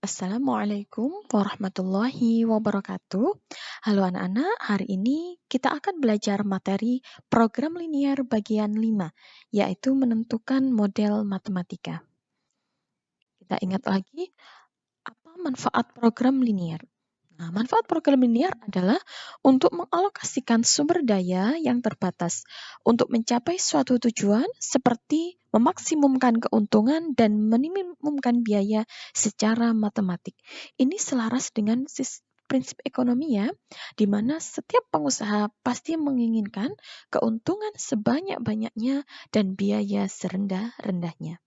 Assalamualaikum warahmatullahi wabarakatuh. Halo anak-anak, hari ini kita akan belajar materi program linier bagian 5, yaitu menentukan model matematika. Kita ingat lagi, apa manfaat program linier? Nah, manfaat program linier adalah untuk mengalokasikan sumber daya yang terbatas untuk mencapai suatu tujuan seperti memaksimumkan keuntungan dan meminimumkan biaya secara matematik. Ini selaras dengan prinsip ekonomi ya, di mana setiap pengusaha pasti menginginkan keuntungan sebanyak-banyaknya dan biaya serendah-rendahnya.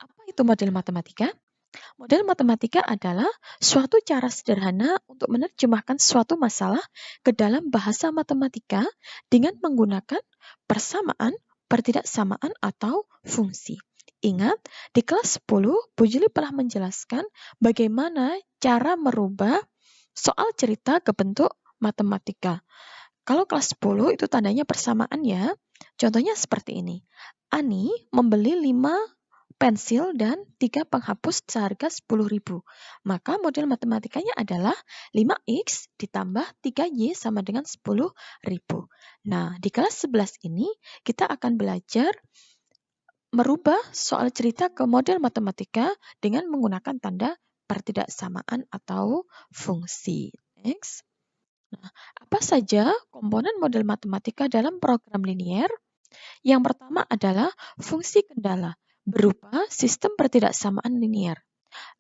Apa itu model matematika? Model matematika adalah suatu cara sederhana untuk menerjemahkan suatu masalah ke dalam bahasa matematika dengan menggunakan persamaan, pertidaksamaan, atau fungsi. Ingat, di kelas 10, Bu Juli pernah menjelaskan bagaimana cara merubah soal cerita ke bentuk matematika. Kalau kelas 10 itu tandanya persamaan ya. Contohnya seperti ini. Ani membeli 5 pensil dan 3 penghapus seharga 10.000. Maka model matematikanya adalah 5x ditambah 3y sama dengan 10.000. Nah, di kelas 11 ini kita akan belajar merubah soal cerita ke model matematika dengan menggunakan tanda pertidaksamaan atau fungsi. Next. Nah, apa saja komponen model matematika dalam program linier? Yang pertama adalah fungsi kendala berupa sistem pertidaksamaan linier.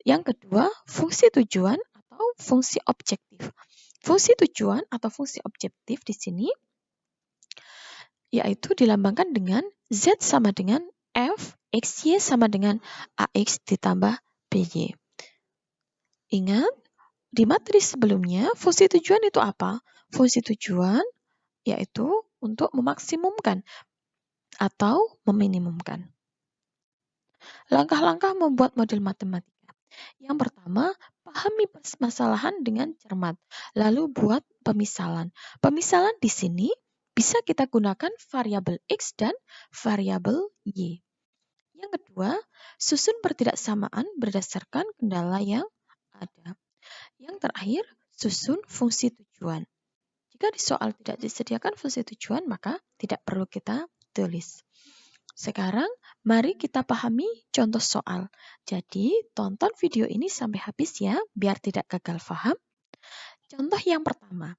Yang kedua, fungsi tujuan atau fungsi objektif. Fungsi tujuan atau fungsi objektif di sini yaitu dilambangkan dengan Z sama dengan F, XY sama dengan AX ditambah BY. Ingat, di materi sebelumnya, fungsi tujuan itu apa? Fungsi tujuan yaitu untuk memaksimumkan atau meminimumkan. Langkah-langkah membuat model matematika. Yang pertama, pahami permasalahan dengan cermat, lalu buat pemisalan. Pemisalan di sini bisa kita gunakan variabel X dan variabel Y. Yang kedua, susun pertidaksamaan berdasarkan kendala yang ada. Yang terakhir, susun fungsi tujuan. Jika di soal tidak disediakan fungsi tujuan, maka tidak perlu kita tulis. Sekarang, mari kita pahami contoh soal. Jadi, tonton video ini sampai habis ya, biar tidak gagal paham. Contoh yang pertama.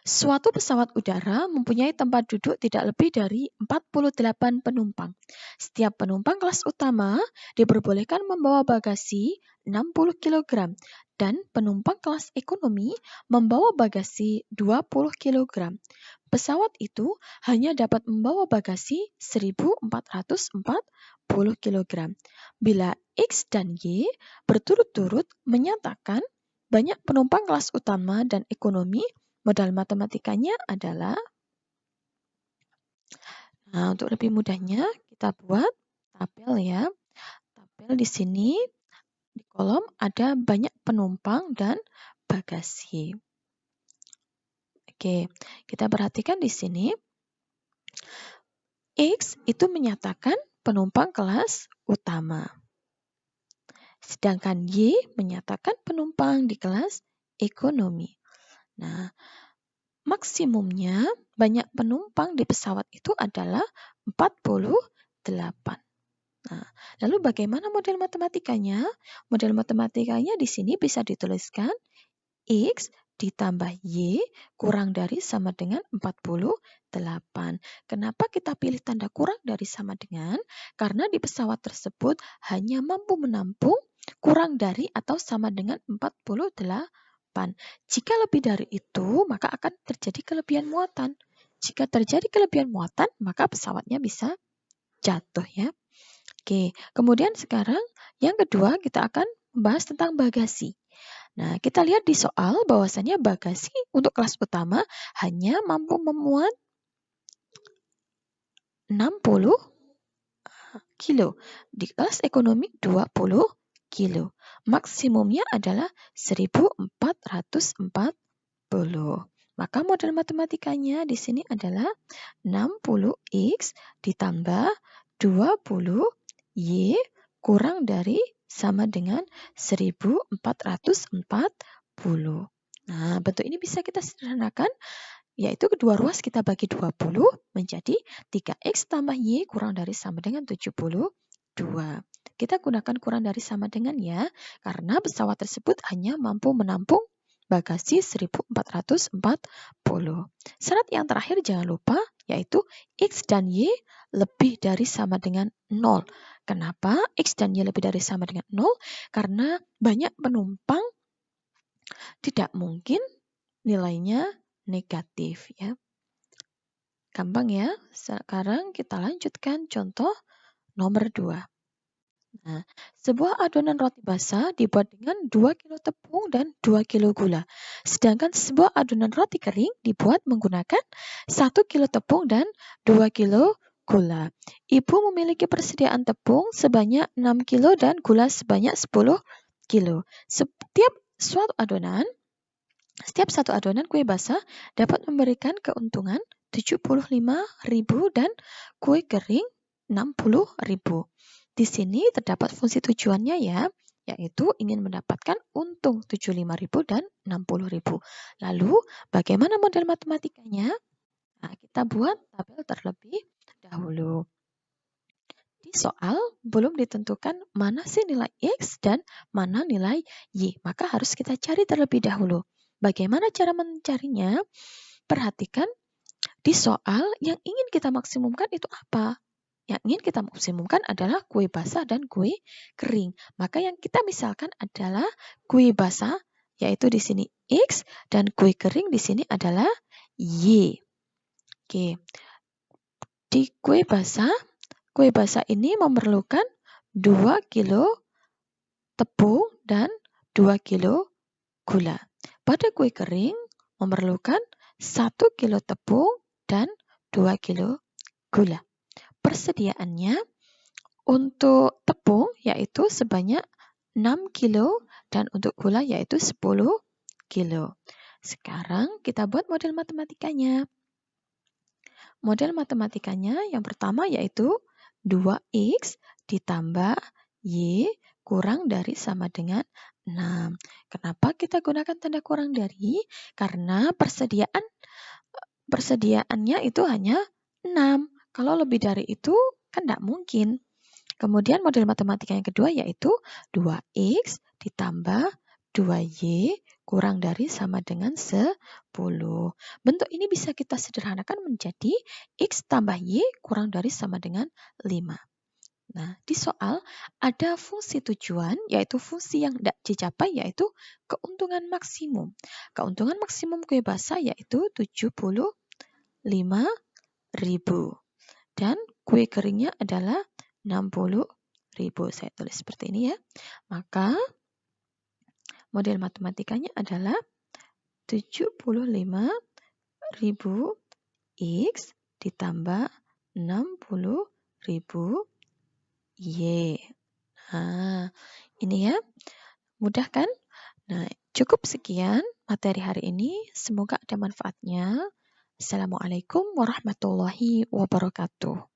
Suatu pesawat udara mempunyai tempat duduk tidak lebih dari 48 penumpang. Setiap penumpang kelas utama diperbolehkan membawa bagasi 60 kg dan penumpang kelas ekonomi membawa bagasi 20 kg. Pesawat itu hanya dapat membawa bagasi 1.440 kg. Bila X dan Y berturut-turut menyatakan banyak penumpang kelas utama dan ekonomi, modal matematikanya adalah, nah untuk lebih mudahnya kita buat tabel ya. Tabel di sini di kolom ada banyak penumpang dan bagasi. Oke, kita perhatikan di sini. X itu menyatakan penumpang kelas utama. Sedangkan Y menyatakan penumpang di kelas ekonomi. Nah, maksimumnya banyak penumpang di pesawat itu adalah 48. Nah, lalu bagaimana model matematikanya? Model matematikanya di sini bisa dituliskan X ditambah Y kurang dari sama dengan 48. Kenapa kita pilih tanda kurang dari sama dengan? Karena di pesawat tersebut hanya mampu menampung kurang dari atau sama dengan 48. Jika lebih dari itu, maka akan terjadi kelebihan muatan. Jika terjadi kelebihan muatan, maka pesawatnya bisa jatuh ya. Oke, kemudian sekarang yang kedua kita akan membahas tentang bagasi. Nah, kita lihat di soal bahwasannya bagasi untuk kelas utama hanya mampu memuat 60 kilo. Di kelas ekonomi 20 kilo. Maksimumnya adalah 1.440. Maka model matematikanya di sini adalah 60x ditambah 20y kurang dari sama dengan 1440. Nah, bentuk ini bisa kita sederhanakan, yaitu kedua ruas kita bagi 20 menjadi 3x tambah y kurang dari sama dengan 72. Kita gunakan kurang dari sama dengan ya, karena pesawat tersebut hanya mampu menampung bagasi 1440. Syarat yang terakhir jangan lupa, yaitu x dan y lebih dari sama dengan 0. Kenapa x dan y lebih dari sama dengan 0? Karena banyak penumpang, tidak mungkin nilainya negatif ya. Gampang ya. Sekarang kita lanjutkan contoh nomor 2. Nah, sebuah adonan roti basah dibuat dengan 2 kilo tepung dan 2 kilo gula. Sedangkan sebuah adonan roti kering dibuat menggunakan 1 kilo tepung dan 2 kilo gula. Ibu memiliki persediaan tepung sebanyak 6 kilo dan gula sebanyak 10 kilo. Setiap satu adonan kue basah dapat memberikan keuntungan 75.000 dan kue kering 60.000. Di sini terdapat fungsi tujuannya ya, yaitu ingin mendapatkan untung 75.000 dan 60.000. Lalu bagaimana model matematikanya? Nah, kita buat tabel terlebih dahulu. Di soal belum ditentukan mana sih nilai X dan mana nilai Y, maka harus kita cari terlebih dahulu. Bagaimana cara mencarinya? Perhatikan di soal yang ingin kita maksimumkan itu apa? Yang ingin kita maksimumkan adalah kue basah dan kue kering. Maka yang kita misalkan adalah kue basah, yaitu di sini X, dan kue kering di sini adalah Y. Oke. Di kue basah ini memerlukan 2 kilo tepung dan 2 kilo gula. Pada kue kering memerlukan 1 kilo tepung dan 2 kilo gula. Persediaannya untuk tepung yaitu sebanyak 6 kilo dan untuk gula yaitu 10 kilo. Sekarang kita buat model matematikanya. Model matematikanya yang pertama yaitu 2x ditambah y kurang dari sama dengan 6. Kenapa kita gunakan tanda kurang dari? Karena persediaannya itu hanya 6. Kalau lebih dari itu kan tidak mungkin. Kemudian model matematika yang kedua yaitu 2x ditambah 2y kurang dari sama dengan 10. Bentuk ini bisa kita sederhanakan menjadi x tambah y kurang dari sama dengan 5. Nah, di soal ada fungsi tujuan, yaitu fungsi yang tidak dicapai, yaitu keuntungan maksimum. Keuntungan maksimum kue basah yaitu 75.000. Dan kue keringnya adalah 60.000. Saya tulis seperti ini ya. Maka model matematikanya adalah 75.000 X ditambah 60.000 Y. Nah, ini ya. Mudah kan? Nah, cukup sekian materi hari ini. Semoga ada manfaatnya. Assalamualaikum warahmatullahi wabarakatuh.